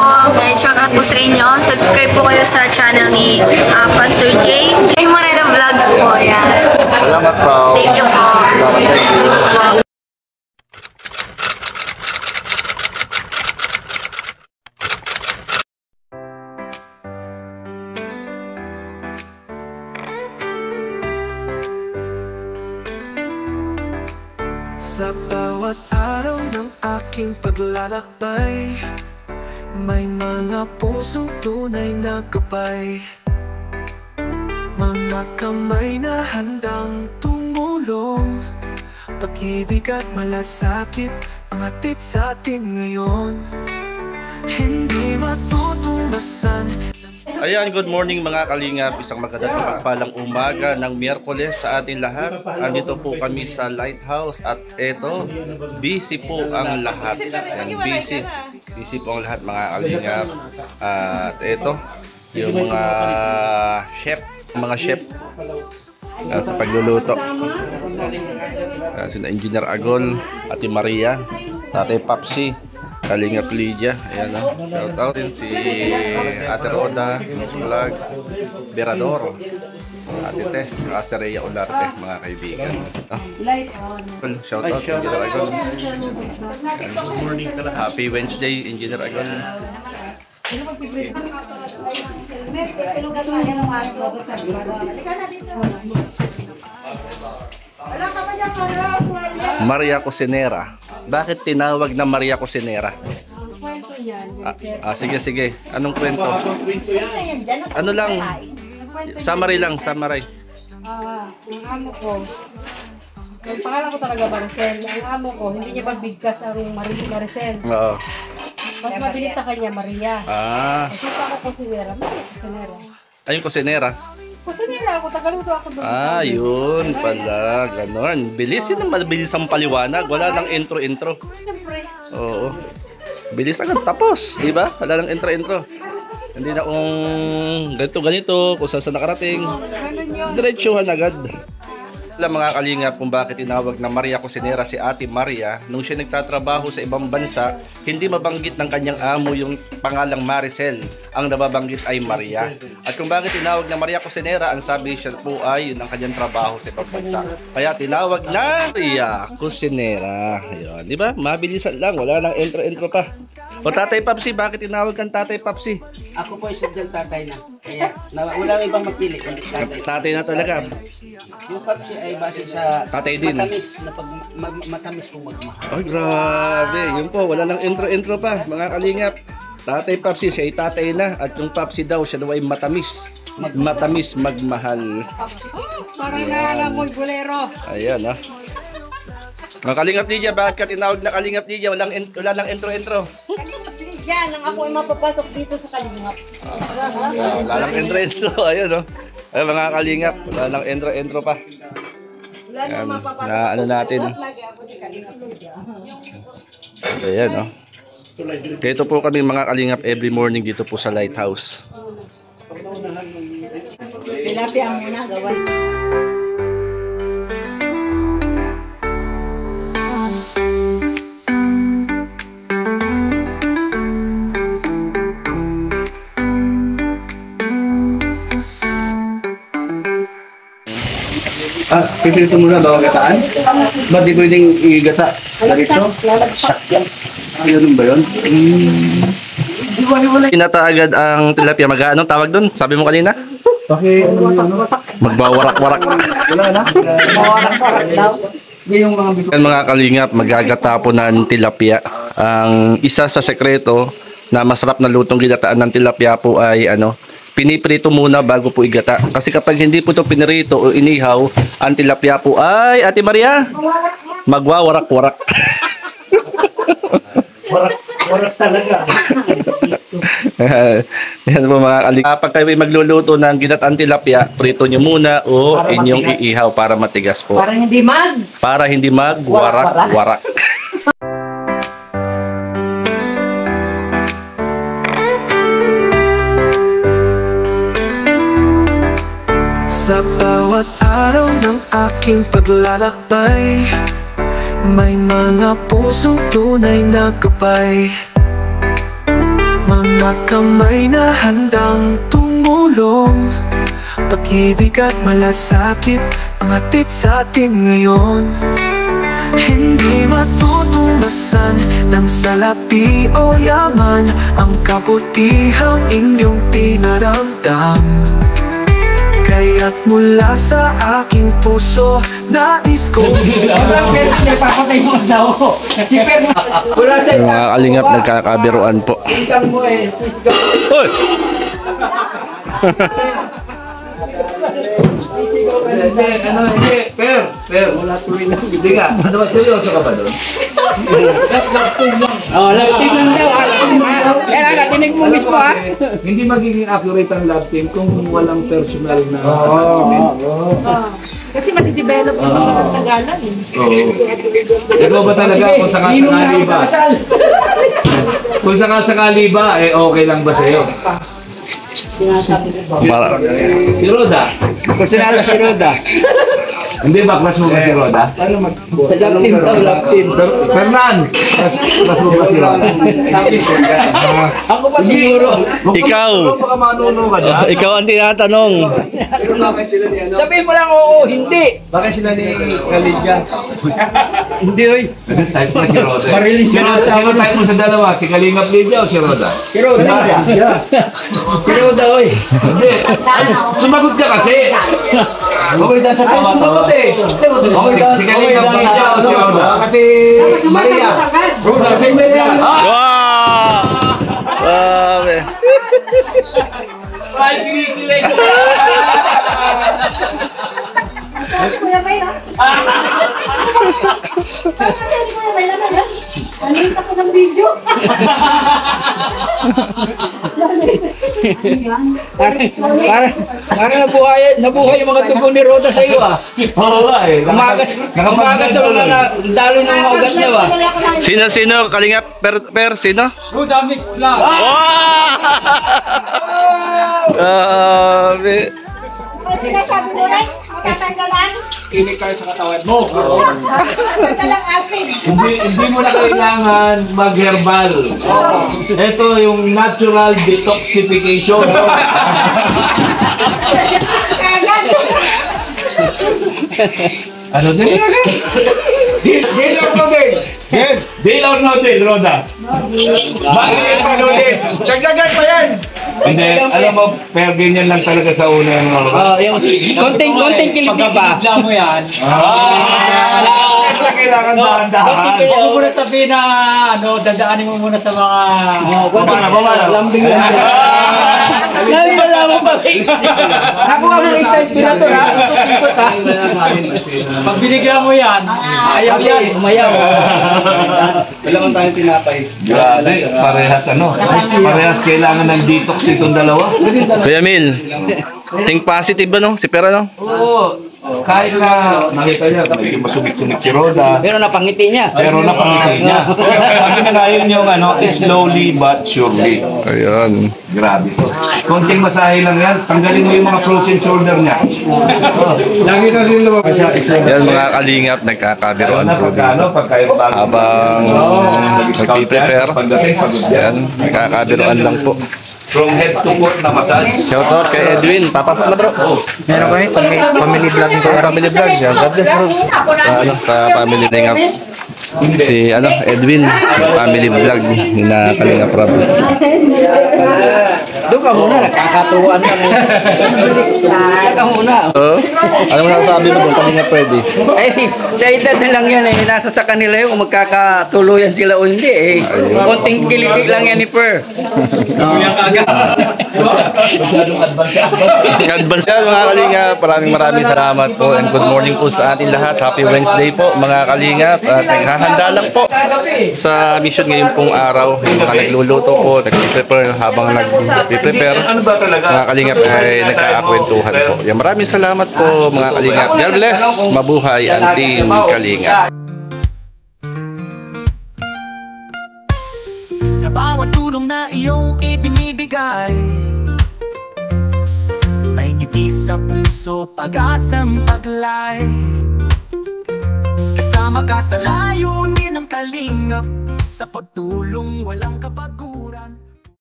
Guys, shoutout po sa inyo. Subscribe po kayo sa channel ni Pastor J. J Moreno Vlogs po. Yan. Salamat po. Thank you po. Salamat, thank you. Sa bawat araw ng aking paglalakbay, may mga pusong tunay na gabay, mga kamay na handang tumulong, pag-ibig at malasakit ang hatid sa atin ngayon, hindi matutunasan. Ayan, good morning mga kalingap. Isang magandang pagpalang umaga ng Miyerkules sa ating lahat. Andito po kami sa Lighthouse at eto, busy po ang lahat. Ayan, busy. Busy po ang lahat mga kalingap. At eto, yung mga chef sa pagluluto. Sina Engineer Agol, Ate Maria, Tatay Papsi, Kalingap Lydia, ayan o. Shout out din si Ate Roda, Miss Vlog, Berador, Ate Tess, Ate Rhea Olarte, mga kaibigan. Shout out, Engineer Agol. Good morning sa lahat. Happy Wednesday, Engineer Agol. Maria Cocinera. Bakit tinawag na Maria Cocinera? Kwento yan. Sige. Anong kwento? Ano lang? Summary lang, summary. Ang amo ko, yung pangalan ko talaga Maricel. Ang amo ko, hindi niya pagbigkas ang Maricel. Oo. Mas mabilis sa kanya, Maria. Kasi ako Cocinera, Maria Cocinera. Ayun, Cocinera. Cocinera ako, tagaluto ako doon. Yun pala, ganon. Bilis, yun ang mabilis ang paliwanag. Wala nang intro-intro. Siyempre. Oo. Bilis agad, tapos. Diba? Wala nang intro-intro. Hindi na kung ganito, kung saan nakarating. Ganun yun. Diretsuhan agad. Alam mga kalingap kung bakit tinawag na Maria Cocinera si Ate Maria. Nung siya nagtatrabaho sa ibang bansa, hindi mabanggit ng kanyang amo yung pangalang Maricel. Ang nababanggit ay Maria. At kung bakit tinawag na Maria Cocinera, ang sabi siya po ay yun ang kanyang trabaho sa ibang bansa. Kaya tinawag na Maria Cocinera. Ayun, di ba? Mabilisan lang, wala nang intro-intro pa. O Tatay Papsi, bakit tinawag kang Tatay Papsi? Ako po isang tatay na. Kaya wala ibang mapili kundi tatay. Tatay na talaga. Yung Papsi ay base sa Tatay din. matamis na matamis po magmahal. Ay, grabe. Yun po, wala nang intro-intro pa, mga kalingap. Tatay Papsi, siya ay tatay na. At yung Papsi daw, siya daw ay matamis. Matamis magmahal. Parang nalamoy bolero. Ayan, ha. Mga Kalingap Lydia, bakit ka tinawag na Kalingap Lydia? Wala nang intro-intro. Yan, ang ako ay mapapasok dito sa Kalingap. Wala nang intro-intro. Ayun, no. Ayun, mga Kalingap, wala nang intro-intro pa. Ayan, na ano natin. Ayan, no. Dito po kami mga Kalingap every morning dito po sa Lighthouse. Tilapia muna gawin. Pipilito muna ba ang gataan? Ba't di pwedeng igata? Larito? Sakyan. Ganun ba yun? Pinata agad ang tilapia. Anong tawag doon? Sabi mo kanina? Bakit? Magbawarak-warak. Wala na? Warak-warak daw. Yung mga biko. Mga Kalingap, magagata po ng tilapia. Ang isa sa sekreto na masarap na lutong ginataan ng tilapia po ay piniprito muna bago po igata. Kasi kapag hindi po ito pinirito o inihaw, ang tilapia po ay, Ate Maria, magwawarak-warak. Warak talaga. Yan po mga Kalingap. Kapag kayo magluluto ng ginataan tilapia, prito nyo muna o inyong iihaw para matigas po. Para hindi magwarak-warak. Sa bawat araw ng aking paglalakbay, may mga pusong tunay na gabay, Mga kamay na handang tumulong, pag-ibig at malasakit ang hatid sa atin ngayon. Hindi matutunasan ng salapi o yaman ang kabutihang inyong pinaramdam. Kaya't mula sa aking puso, nais kong Yung mga kalingap nagkakabiruan po. Hoy! Per, wala tuloy na. Hindi nga. Ano ba, seryoso ka ba doon? Love team lang daw. Kaya natinig mo mismo ha. Hindi magiging accurate ang love team kung walang personal na... Kasi matidevelop yung mga Tagalan eh. Ikaw ba talaga kung sakasakali ba? Kung sakasakali ba, okay lang ba sa'yo? Para, Si Roda? Personal si Roda. Hindi ba, class mo ba si Roda? Love team daw, love team. Fernan! Class mo ba si Roda? Ako pa siguro. ikaw! Baka manuno ka dyan. Ikaw ang tinatanong. Sabihin mo lang oo, hindi. Bakit sila ni Kalidja? Hindi oy. Type mo si Roda. Marilyn Sino type mo sa dalawa? Si Kalingap Lydia o si Roda? Si Roda. Si Roda oy. Hindi. Sumagot ka kasi. Okay na sa tawa. Sumagot eh. Si Kalingap Lydia o si Roda? Kasi Maria. Roda. Si Maria. Wow! Grabe. Ay, kinikilig. Kuya May ha? Parang kasi hindi Kuya May lang na. Nalita ko ng video. Parang nabuhay yung mga tugong ni Roda sa iyo ah. Oo nga eh. Umagas sa mga dalo ng mga ugat niya ba? Sino? Kalingap? Per, sino? Roda Mix Vlog. Wow! Grabe. Sinasabi mo rin, matatanggalan. Kinig kayo sa katawan mo. Matalang asin. Hindi mo na kailangan mag-herbal. Ito yung natural detoxification. Ano din yun agad? Deal or no deal? Deal or no deal, Roda? Bakit pa no deal? Dagdagan pa yan! Hindi, alam mo, pero ganyan lang talaga sa una yung mga. Yung konting kiliti pa. Bigla mo yan. Kailangan dahan-dahan. Huwag mo muna sabihin na dadaanin mo muna sa mga... Lambing lang. Wala mo pa. Nakuha mo yung style pinato ha. Pag binigyan mo yan, ayaw yan. Umayaw. Wala kang tayong tinapay. Grabe, parehas parehas kailangan ng detox itong dalawa. Kuya Mil, think positive ba no? Si Pera no? Oo. Kahit na nakita niya, medyo masumit-sumit si Roda. Pero napangiti niya. Pero napangiti niya. Sabi na nga yun yung slowly but surely. Ayun. Grabe to. Konting masahe lang yan. Tanggalin mo yung mga frozen shoulder niya. Lagi na rin lumabas siya. Yan mga kalingap, nagkakabiruan po dito. Pagka yung bago. Habang nagpiprepare, yan, nagkakabiruan lang po. From head to foot na massage. Shoutout kay Edwin, papasok na bro. Meron ba yung family vlog ko? Family vlog, yan. God bless bro. Sa family na nga. Si Edwin, family vlog na Kalinga Prab. Doon ka muna, nakakatuwaan ka muna. Doon ka muna. Ano mo nasasabi mo doon? Kalinga pwede. Ay, sa edad na lang yan eh. Nasa sa kanila yun kung magkakatuluyan sila o hindi eh. Konting kiliti lang yan ni Per. Masyadong advance. Advance yan mga Kalinga. Maraming salamat po and good morning po sa ating lahat. Happy Wednesday po mga Kalinga. At naghahanda lang po sa mission ngayon pong araw. Yung mga nagluluto po, nag-prepare habang nag-prepare. Mga Kalingap ay nagkakakwentuhan po. Yan, maraming salamat po mga Kalingap. God bless. Mabuhay ang Team Kalingap. Sa bawat tulong na iyong ibinibigay, may ngiti sa puso, pag-asang paglay. Kasama ka sa layunin ng Kalingap, sa pagtulong walang